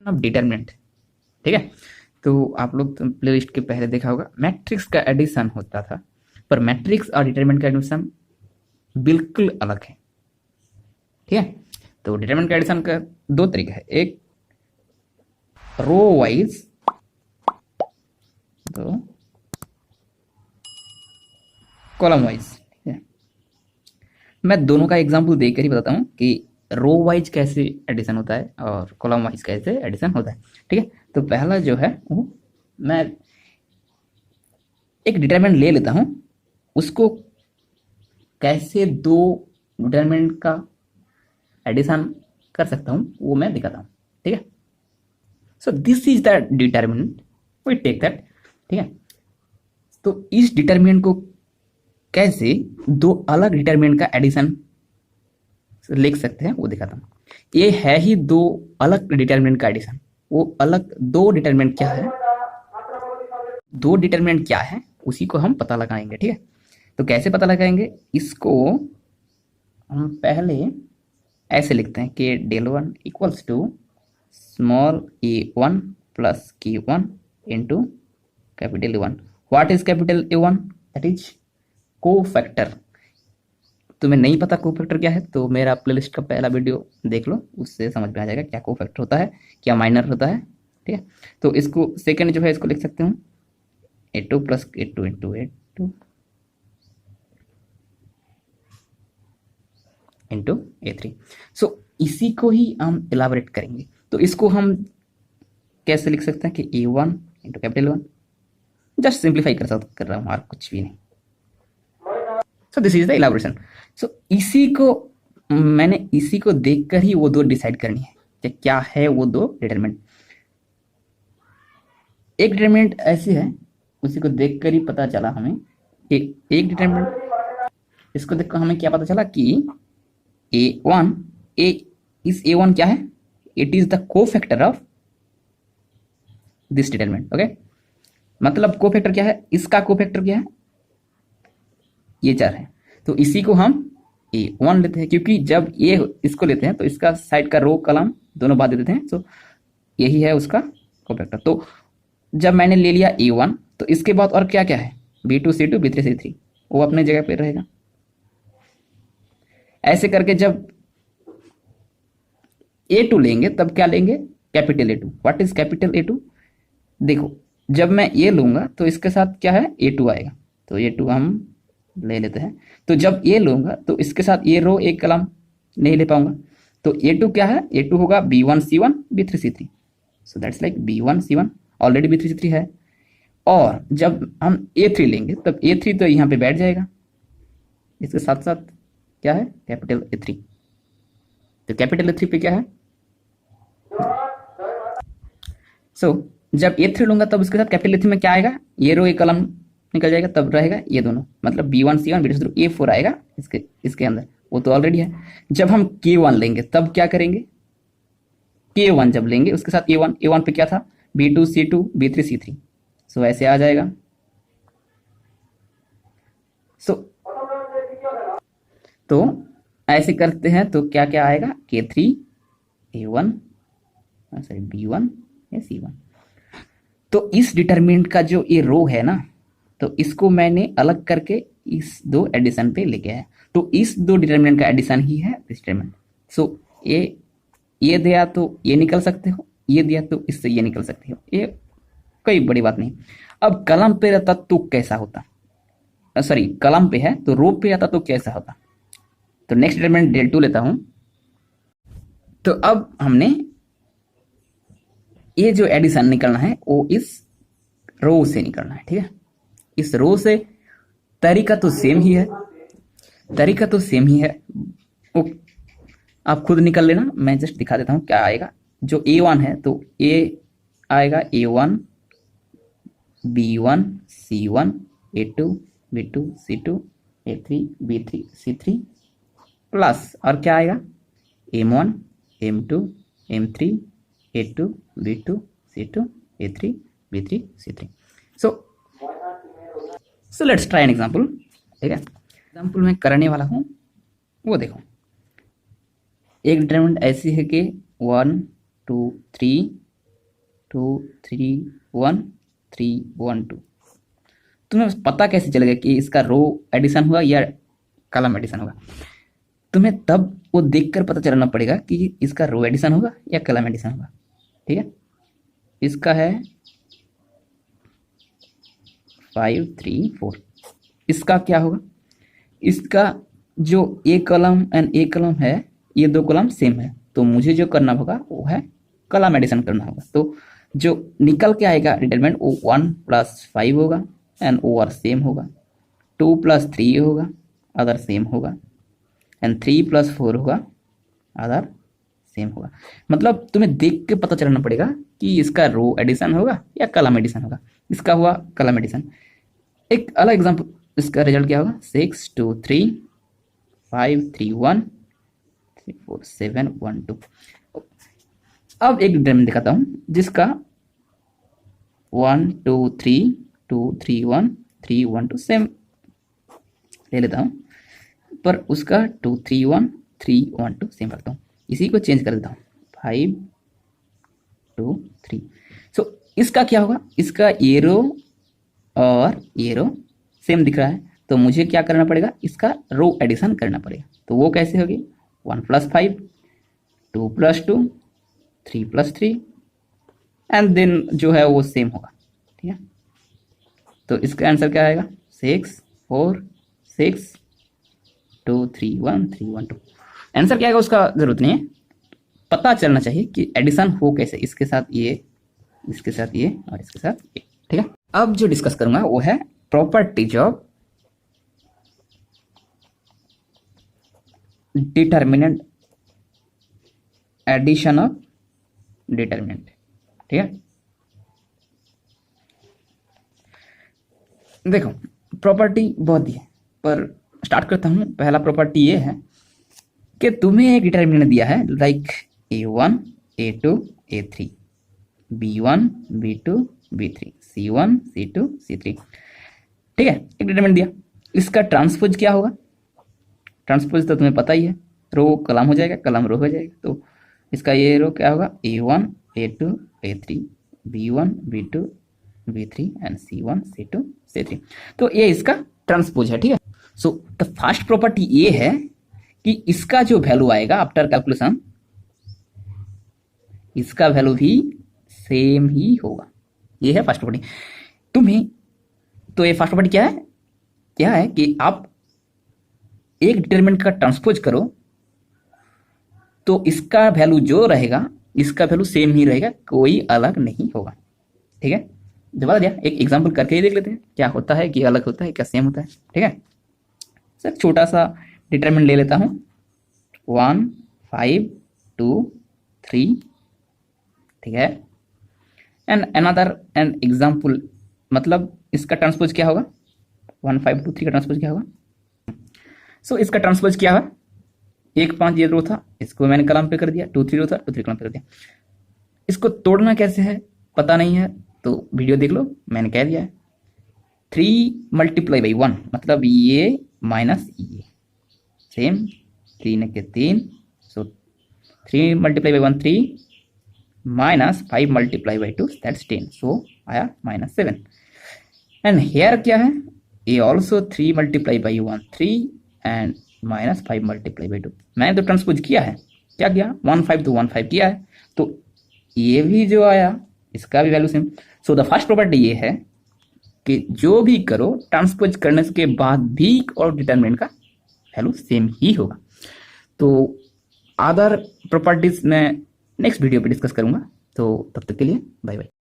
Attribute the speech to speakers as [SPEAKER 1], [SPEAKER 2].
[SPEAKER 1] अब डिटरमिनेंट, ठीक है। तो आप लोग तो प्लेलिस्ट के पहले देखा होगा, मैट्रिक्स का एडिशन होता था, पर मैट्रिक्स और डिटरमिनेंट का एडिशन बिल्कुल अलग है, ठीक है। तो डिटरमिनेंट का एडिशन का दो तरीका है, एक रो वाइज, तो कॉलम वाइज, ठीक है। मैं दोनों का एग्जांपल देकर ही बताता हूँ कि रो वाइज कैसे एडिशन होता है और कॉलम वाइज कैसे एडिशन होता है, ठीक है। तो पहला जो है वो, मैं एक डिटरमिनेंट ले लेता हूँ, उसको कैसे दो डिटरमिनेंट का एडिशन कर सकता हूँ वो मैं दिखाता हूँ, ठीक है। So this is the determinant, we take that, ठीक है। तो इस डिटरमिनेंट को कैसे दो अलग डिटरमिनेंट का एडिशन लिख सकते हैं वो दिखाता हूँ। ये है ही दो अलग डिटरमिनेंट का एडिशन। वो अलग दो डिटरमिनेंट क्या है, दो डिटरमिनेंट क्या है उसी को हम पता लगाएंगे, ठीक है। तो कैसे पता लगाएंगे इसको, हम पहले ऐसे लिखते हैं कि del one equals to small a one plus k one into capital A one. What is capital A one? That is cofactor. तुम्हें नहीं पता को फैक्टर क्या है तो मेरा प्लेलिस्ट का पहला वीडियो देख लो, उससे समझ में आ जाएगा क्या को फैक्टर होता है, क्या माइनर होता है, ठीक है। तो इसको सेकंड जो है इसको लिख सकते हूँ ए टू प्लस ए टू इंटू ए टू इंटू ए थ्री। सो इसी को ही हम इलाबरेट करेंगे। तो इसको हम कैसे लिख सकते हैं कि a one into capital one, just simplify कर रहा हूँ और कुछ भी नहीं। So this is the elaboration. सो इसी को मैंने इसी को देखकर ही वो दो डिसाइड करनी है कि क्या है वो दो डिटरमिनेंट। एक डिटरमिनेंट ऐसी है, उसी को देखकर ही पता चला हमें कि एक डिटरमिनेंट, इसको देखकर हमें क्या पता चला कि ए वन, ए इस ए वन क्या है, इट इज द को factor of this determinant, okay. मतलब को फैक्टर क्या है, इसका को फैक्टर क्या है, ये चार है। तो इसी को हम ए वन लेते हैं, क्योंकि जब ये इसको लेते हैं तो इसका साइड का रो कॉलम दोनों बात दे देते हैं। तो यही है उसका को फैक्टर। तो जब मैंने ले लिया ए वन, तो इसके बाद और क्या क्या है, बी टू सी टू बी थ्री सी थ्री, वो अपने जगह पे रहेगा। ऐसे करके जब ए टू लेंगे तब क्या लेंगे, capital A two. What is capital A two? देखो, जब मैं ये लूंगा तो इसके साथ क्या है, ए टू आएगा, तो ए टू हम ले लेते हैं। तो जब ये लूंगा तो इसके साथ ये रो एक कलम नहीं ले पाऊंगा, तो ए टू क्या है, ए टू होगा B one C one B three C three. So that's like B one C one, already B three C three है। और जब हम ए थ्री लेंगे तब ए थ्री तो यहाँ पे बैठ जाएगा, इसके साथ साथ क्या है, कैपिटल ए थ्री। तो कैपिटल ए थ्री पे क्या है, सो जब ए थ्री लूंगा तब उसके साथ कैपिटल ए थ्री में क्या आएगा, ये रो एक कलम निकल जाएगा, तब रहेगा ये दोनों, मतलब B one C one B two A four आएगा इसके इसके अंदर, वो तो ऑलरेडी है। जब हम के वन लेंगे तब क्या करेंगे, के वन जब लेंगे उसके साथ ए वन पे क्या था, बी टू सी टू बी थ्री सी थ्री। सो ऐसे आ जाएगा। सो तो ऐसे करते हैं तो क्या क्या आएगा, के थ्री ए वन, सॉरी बी वन या सी वन। तो इस डिटरमिनेंट का जो ये रो है ना, तो इसको मैंने अलग करके इस दो एडिशन पे लेके आया। तो इस दो डिटरमिनेंट का एडिशन ही है दिस डिटरमिनेंट। सो ये दिया तो ये निकल सकते हो, ये दिया तो इससे ये निकल सकते हो, ये कोई बड़ी बात नहीं। अब कलम पे रहता तो कैसा होता, सॉरी कलम पे है तो रो पे आता तो कैसा होता। तो नेक्स्ट डिटरमिनेंट डेल टू लेता हूं। तो अब हमने ये जो एडिशन निकलना है वो इस रो से निकलना है, ठीक है। इस रो से तरीका तो सेम ही है, तरीका तो सेम ही है, वो आप खुद निकल लेना, मैं जस्ट दिखा देता हूं क्या आएगा। जो ए वन है तो ए आएगा a one b one C one a two b two C two a three b three C three, plus और क्या आएगा, m one m two m three a two b two C two a three b three C three. So let's try an example, ठीक है। Example मैं करने वाला हूँ वो देखो, एक डिटरमिनेंट ऐसी है कि 1 2 3 2 3 1 3 1 2। तुम्हें पता कैसे चलेगा कि इसका रो एडिशन हुआ या कॉलम एडिशन होगा? तुम्हें तब वो देखकर पता चलना पड़ेगा कि इसका रो एडिशन होगा या कॉलम एडिशन होगा। ठीक है, इसका है 5 3 4। इसका क्या होगा? इसका जो ए कॉलम एंड ए कॉलम है, ये दो कॉलम सेम है, तो मुझे जो करना होगा वो है कॉलम एडिशन करना होगा। तो जो निकल के आएगा डिटरमिनेंट वो 1 + 5 होगा एंड ओवर सेम होगा, 2 + 3 होगा अदर सेम होगा, एंड 3 + 4 होगा अदर सेम होगा। मतलब तुम्हें देख के पता चलना पड़ेगा कि इसका रो एडिशन होगा या कॉलम एडिशन होगा। इसका हुआ कॉलम एडिशन। एक अलग एग्जांपल, इसका रिजल्ट क्या होगा? 6 2 3 5 3 1 3 4 7 1 2। अब एक डिटरमिनेंट दिखाता हूं जिसका 1 2 3 2 3 1 3 1 2 सेम ले लेता हूं, पर उसका 2 3 1 3 1 2 सेम रखता हूं। इसी को चेंज कर देता हूं 5 2 3। सो इसका क्या होगा? इसका ये रो और ये रो सेम दिख रहा है, तो मुझे क्या करना पड़ेगा? इसका रो एडिशन करना पड़ेगा। तो वो कैसे होगी? 1 + 5 2 + 2 3 + 3 एंड देन जो है वो सेम होगा। ठीक है, तो इसका आंसर क्या आएगा? 6 4 6 2 3 1 3 1 2। आंसर क्या आएगा उसका जरूरत नहीं है, पता चलना चाहिए कि एडिशन हो कैसे, इसके साथ ये, इसके साथ ये और इसके साथ ये। ठीक है, अब जो डिस्कस करूंगा वो है properties of determinant, addition of determinant. ठीक है, देखो प्रॉपर्टी बहुत ही है, पर स्टार्ट करता हूं। पहला प्रॉपर्टी ये है कि तुम्हें एक डिटरमिनेंट दिया है like a1 a2 a3 b1 b2 b3 c1 c2 c3। ठीक है, एक डिटरमिनेंट दिया, इसका ट्रांसपोज क्या होगा? ट्रांसपोज तो तुम्हें पता ही है, रो कॉलम हो जाएगा, कॉलम रो हो जाएगा। तो इसका ये रो क्या होगा? a1 a2 a3 b1 b2 b3 and c1 c2 c3। तो ये इसका ट्रांसपोज है। ठीक है, सो द फर्स्ट प्रॉपर्टी ये है कि इसका जो वैल्यू आएगा आफ्टर कैलकुलेशन, इसका वैल्यू भी सेम ही होगा। ये है फर्स्ट प्रॉपर्टी। तुम्हें तो ये फर्स्ट प्रॉपर्टी क्या है? क्या है कि आप एक डिटरमिनेंट का ट्रांसपोज करो तो इसका वैल्यू जो रहेगा, इसका वैल्यू सेम ही रहेगा, कोई अलग नहीं होगा। ठीक है, जो बता दिया, एक एग्जांपल करके ही देख लेते हैं क्या होता है, कि अलग होता है क्या सेम होता है। ठीक है, सर छोटा सा डिटरमिनेंट ले लेता हूं 1 5 2 3। ठीक है, एंड अनदर एन एग्जाम्पल, मतलब इसका ट्रांसपोज क्या होगा? 1 5 2 3 का ट्रांसपोज क्या होगा? सो इसका ट्रांसपोज क्या है? 1 5 ये रो था, इसको मैंने कॉलम पे कर दिया, 2 3 रो था, 2 3 कॉलम पे कर दिया। इसको तोड़ना कैसे है पता नहीं है तो वीडियो देख लो, मैंने कह दिया है। 3 × 1 मतलब ये माइनस ये सेम, 3 के 3, सो 3 × 1 3 माइनस 5 × 2 दैट्स 10, सो आया -7। एंड हेयर क्या है? ये ऑल्सो 3 × 1 3 एंड -5 × 2। मैंने तो ट्रांसपोज किया है, क्या किया? 1 5 तो 1 5 किया है, तो ये भी जो आया इसका भी value same. So the first property ये है कि जो भी करो ट्रांसपोज करने के बाद भी और डिटरमिनेंट का वैल्यू सेम ही होगा। तो अदर प्रॉपर्टीज मैं नेक्स्ट वीडियो पे डिस्कस करूंगा। तो तब तक के लिए बाय बाय।